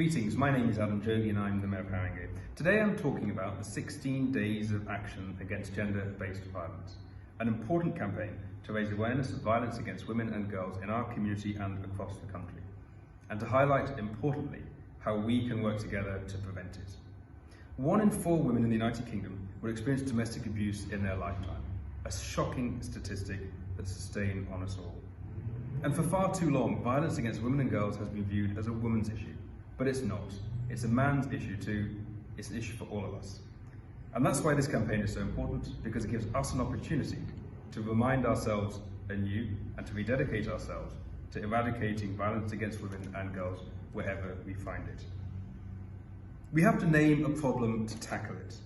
Greetings, my name is Adam Jogee and I'm the Mayor of Haringey. Today I'm talking about the 16 days of action against gender-based violence, an important campaign to raise awareness of violence against women and girls in our community and across the country, and to highlight, importantly, how we can work together to prevent it. 1 in 4 women in the United Kingdom will experience domestic abuse in their lifetime, a shocking statistic that sustains on us all. And for far too long, violence against women and girls has been viewed as a woman's issue. But it's not. It's a man's issue too. It's an issue for all of us. And that's why this campaign is so important, because it gives us an opportunity to remind ourselves anew and to rededicate ourselves to eradicating violence against women and girls wherever we find it. We have to name a problem to tackle it.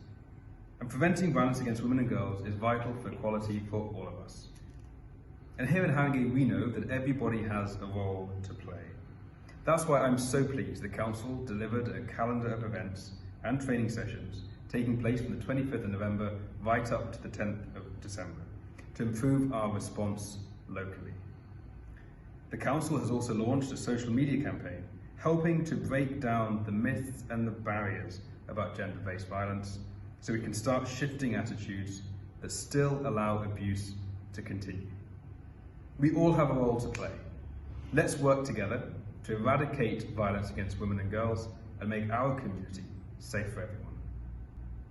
And preventing violence against women and girls is vital for equality for all of us. And here in Haringey, we know that everybody has a role to play. That's why I'm so pleased the Council delivered a calendar of events and training sessions taking place from the 25th of November right up to the 10th of December to improve our response locally. The Council has also launched a social media campaign helping to break down the myths and the barriers about gender-based violence so we can start shifting attitudes that still allow abuse to continue. We all have a role to play. Let's work together to eradicate violence against women and girls and make our community safe for everyone.